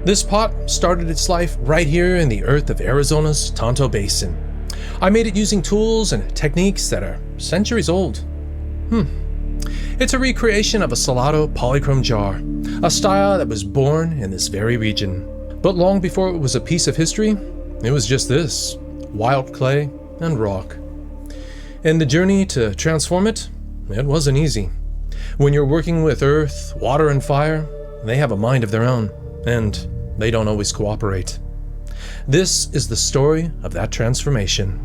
This pot started its life right here in the earth of Arizona's Tonto Basin. I made it using tools and techniques that are centuries old. It's a recreation of a Salado Polychrome jar, a style that was born in this very region. But long before it was a piece of history, it was just this: wild clay and rock. And the journey to transform it wasn't easy. When you're working with earth, water, and fire, they have a mind of their own, and they don't always cooperate. This is the story of that transformation.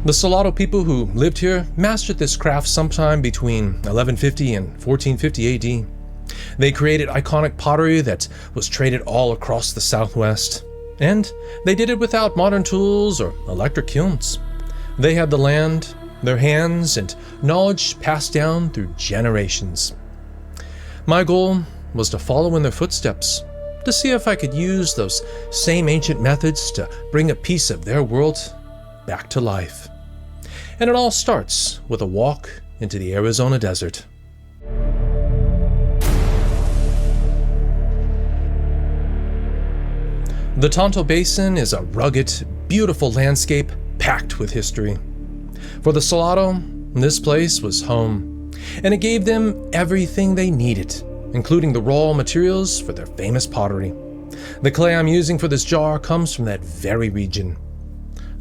The Salado people who lived here mastered this craft sometime between 1150 and 1450 AD. They created iconic pottery that was traded all across the Southwest. And they did it without modern tools or electric kilns. They had the land, their hands, and knowledge passed down through generations. My goal was to follow in their footsteps, to see if I could use those same ancient methods to bring a piece of their world back to life. And it all starts with a walk into the Arizona desert. The Tonto Basin is a rugged, beautiful landscape packed with history. For the Salado, this place was home, and it gave them everything they needed, including the raw materials for their famous pottery. The clay I'm using for this jar comes from that very region.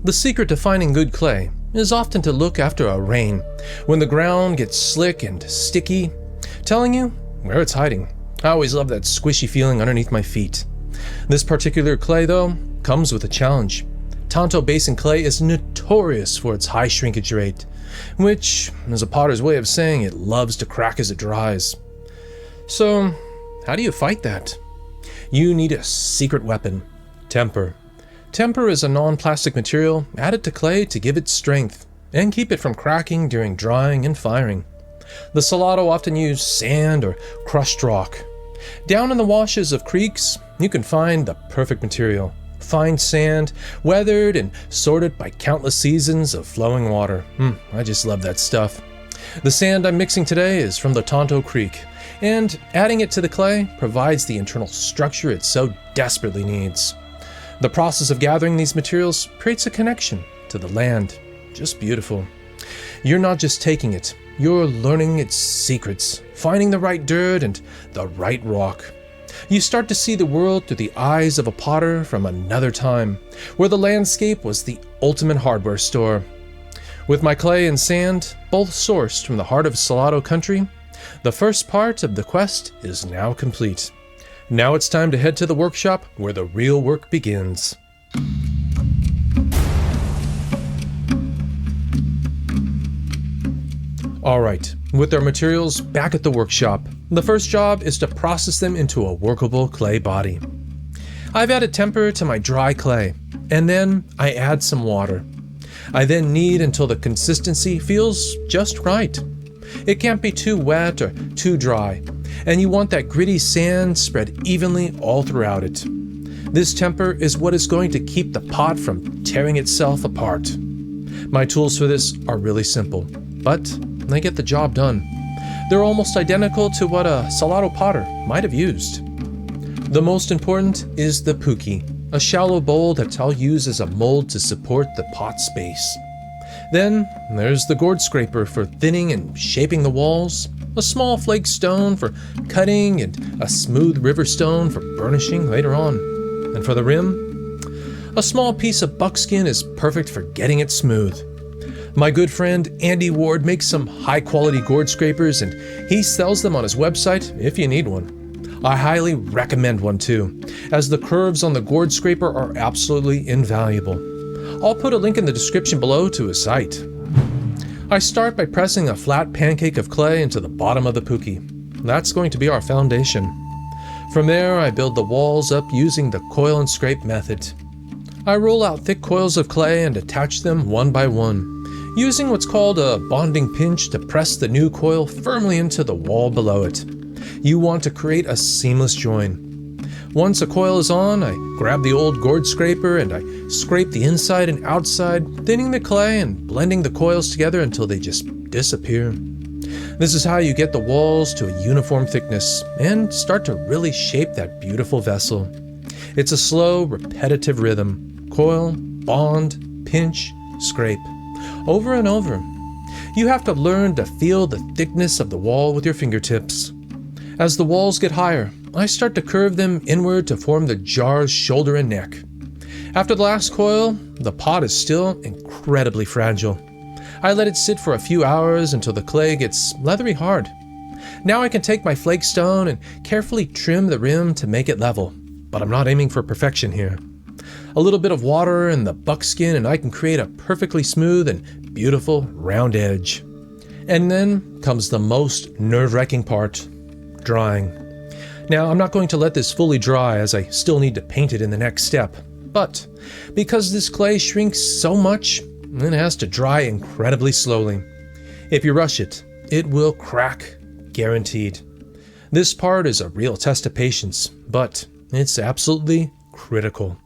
The secret to finding good clay is often to look after a rain, when the ground gets slick and sticky, telling you where it's hiding. I always love that squishy feeling underneath my feet. This particular clay, though, comes with a challenge. Tonto Basin clay is notorious for its high shrinkage rate, which is a potter's way of saying it loves to crack as it dries. So, how do you fight that? You need a secret weapon: temper. Temper is a non-plastic material added to clay to give it strength and keep it from cracking during drying and firing. The Salado often use sand or crushed rock. Down in the washes of creeks, you can find the perfect material: fine sand, weathered and sorted by countless seasons of flowing water. I just love that stuff. The sand I'm mixing today is from the Tonto Creek, and adding it to the clay provides the internal structure it so desperately needs. The process of gathering these materials creates a connection to the land. Just beautiful. You're not just taking it, you're learning its secrets, finding the right dirt and the right rock. You start to see the world through the eyes of a potter from another time, where the landscape was the ultimate hardware store. With my clay and sand, both sourced from the heart of Salado country, the first part of the quest is now complete. Now it's time to head to the workshop where the real work begins. Alright, with our materials back at the workshop, the first job is to process them into a workable clay body. I've added temper to my dry clay, and then I add some water. I then knead until the consistency feels just right. It can't be too wet or too dry, and you want that gritty sand spread evenly all throughout it. This temper is what is going to keep the pot from tearing itself apart. My tools for this are really simple, but they get the job done. They're almost identical to what a Salado potter might have used. The most important is the puki, a shallow bowl that I'll use as a mold to support the pot space. Then there's the gourd scraper for thinning and shaping the walls, a small flake stone for cutting, and a smooth river stone for burnishing later on. And for the rim, a small piece of buckskin is perfect for getting it smooth. My good friend Andy Ward makes some high-quality gourd scrapers, and he sells them on his website if you need one. I highly recommend one too, as the curves on the gourd scraper are absolutely invaluable. I'll put a link in the description below to his site. I start by pressing a flat pancake of clay into the bottom of the puki. That's going to be our foundation. From there, I build the walls up using the coil-and-scrape method. I roll out thick coils of clay and attach them one by one, using what's called a bonding pinch to press the new coil firmly into the wall below it. You want to create a seamless join. Once a coil is on, I grab the old gourd scraper and I scrape the inside and outside, thinning the clay and blending the coils together until they just disappear. This is how you get the walls to a uniform thickness and start to really shape that beautiful vessel. It's a slow, repetitive rhythm. Coil, bond, pinch, scrape. Over and over. You have to learn to feel the thickness of the wall with your fingertips. As the walls get higher, I start to curve them inward to form the jar's shoulder and neck. After the last coil, the pot is still incredibly fragile. I let it sit for a few hours until the clay gets leathery hard. Now I can take my flake stone and carefully trim the rim to make it level, but I'm not aiming for perfection here. A little bit of water and the buckskin and I can create a perfectly smooth and beautiful round edge. And then comes the most nerve-wracking part, drying. Now I'm not going to let this fully dry as I still need to paint it in the next step, but because this clay shrinks so much, it has to dry incredibly slowly. If you rush it, it will crack, guaranteed. This part is a real test of patience, but it's absolutely critical.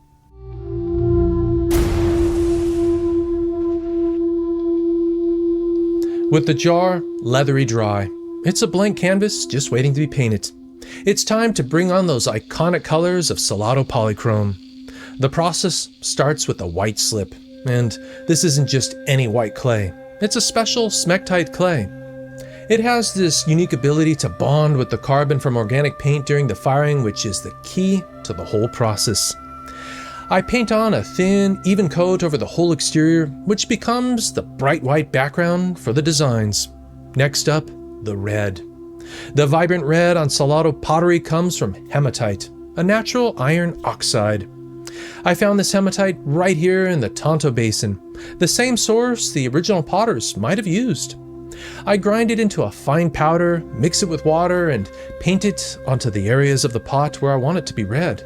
With the jar leathery dry, it's a blank canvas just waiting to be painted. It's time to bring on those iconic colors of Salado Polychrome. The process starts with a white slip, and this isn't just any white clay. It's a special smectite clay. It has this unique ability to bond with the carbon from organic paint during the firing, which is the key to the whole process. I paint on a thin, even coat over the whole exterior, which becomes the bright white background for the designs. Next up, the red. The vibrant red on Salado Pottery comes from hematite, a natural iron oxide. I found this hematite right here in the Tonto Basin, the same source the original potters might have used. I grind it into a fine powder, mix it with water, and paint it onto the areas of the pot where I want it to be red.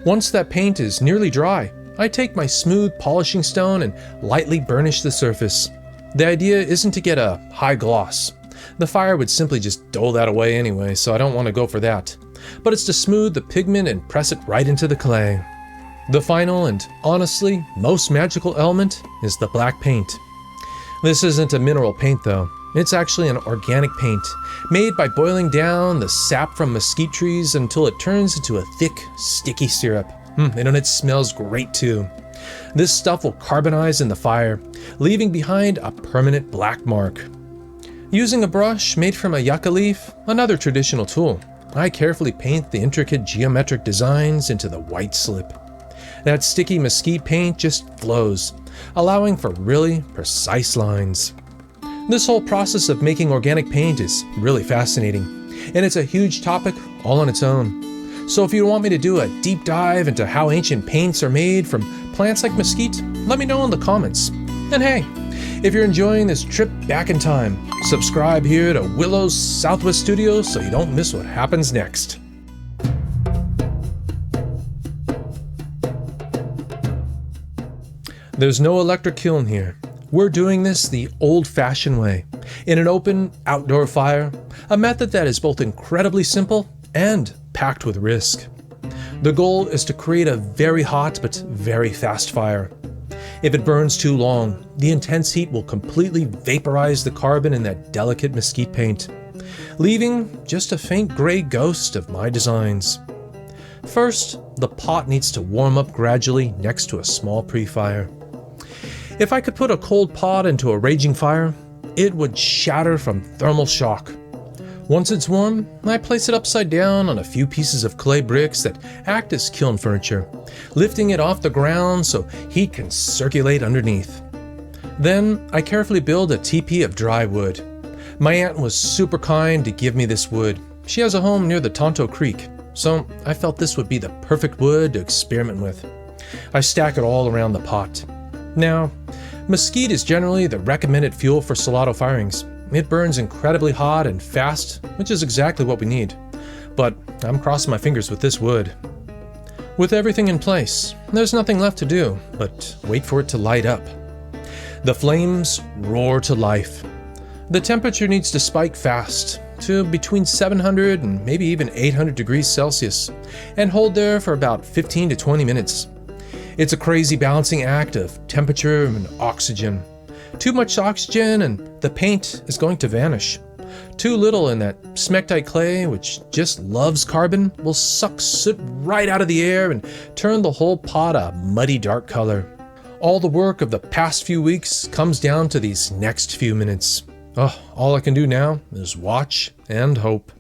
Once that paint is nearly dry, I take my smooth polishing stone and lightly burnish the surface. The idea isn't to get a high gloss. The fire would simply just dull that away anyway, so I don't want to go for that. But it's to smooth the pigment and press it right into the clay. The final and honestly most magical element is the black paint. This isn't a mineral paint though. It's actually an organic paint, made by boiling down the sap from mesquite trees until it turns into a thick, sticky syrup. And it smells great too. This stuff will carbonize in the fire, leaving behind a permanent black mark. Using a brush made from a yucca leaf, another traditional tool, I carefully paint the intricate geometric designs into the white slip. That sticky mesquite paint just flows, allowing for really precise lines. This whole process of making organic paint is really fascinating, and it's a huge topic all on its own. So if you want me to do a deep dive into how ancient paints are made from plants like mesquite, let me know in the comments. And hey, if you're enjoying this trip back in time, subscribe here to Willow's Southwest Studios so you don't miss what happens next. There's no electric kiln here. We're doing this the old-fashioned way, in an open, outdoor fire, a method that is both incredibly simple and packed with risk. The goal is to create a very hot but very fast fire. If it burns too long, the intense heat will completely vaporize the carbon in that delicate mesquite paint, leaving just a faint gray ghost of my designs. First, the pot needs to warm up gradually next to a small pre-fire. If I could put a cold pot into a raging fire, it would shatter from thermal shock. Once it's warm, I place it upside down on a few pieces of clay bricks that act as kiln furniture, lifting it off the ground so heat can circulate underneath. Then I carefully build a teepee of dry wood. My aunt was super kind to give me this wood. She has a home near the Tonto Creek, so I felt this would be the perfect wood to experiment with. I stack it all around the pot. Now, mesquite is generally the recommended fuel for Salado firings. It burns incredibly hot and fast, which is exactly what we need. But I'm crossing my fingers with this wood. With everything in place, there's nothing left to do but wait for it to light up. The flames roar to life. The temperature needs to spike fast to between 700 and maybe even 800 degrees Celsius and hold there for about 15 to 20 minutes. It's a crazy balancing act of temperature and oxygen. Too much oxygen and the paint is going to vanish. Too little in that smectite clay, which just loves carbon, will suck soot right out of the air and turn the whole pot a muddy dark color. All the work of the past few weeks comes down to these next few minutes. Oh, all I can do now is watch and hope.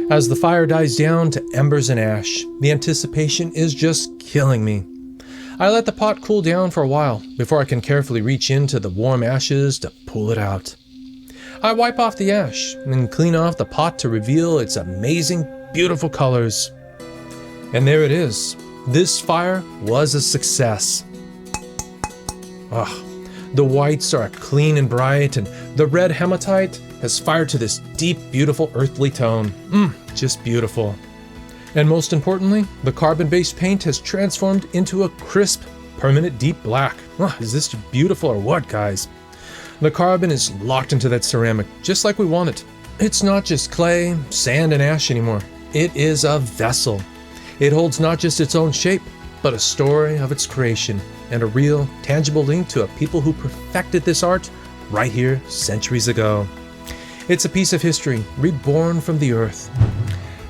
As the fire dies down to embers and ash, the anticipation is just killing me. I let the pot cool down for a while before I can carefully reach into the warm ashes to pull it out. I wipe off the ash and clean off the pot to reveal its amazing, beautiful colors. And there it is. This fire was a success. The whites are clean and bright, and the red hematite has fired to this deep, beautiful earthly tone. Just beautiful. And most importantly, the carbon-based paint has transformed into a crisp, permanent deep black. Is this beautiful or what, guys? The carbon is locked into that ceramic, just like we want it. It's not just clay, sand, and ash anymore. It is a vessel. It holds not just its own shape, but a story of its creation, and a real, tangible link to a people who perfected this art right here centuries ago. It's a piece of history, reborn from the earth.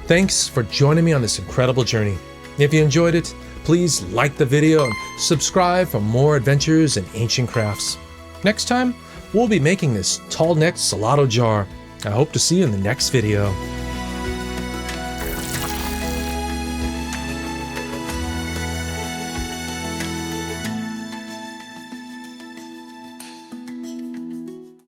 Thanks for joining me on this incredible journey. If you enjoyed it, please like the video and subscribe for more adventures in ancient crafts. Next time, we'll be making this tall-necked Salado jar. I hope to see you in the next video.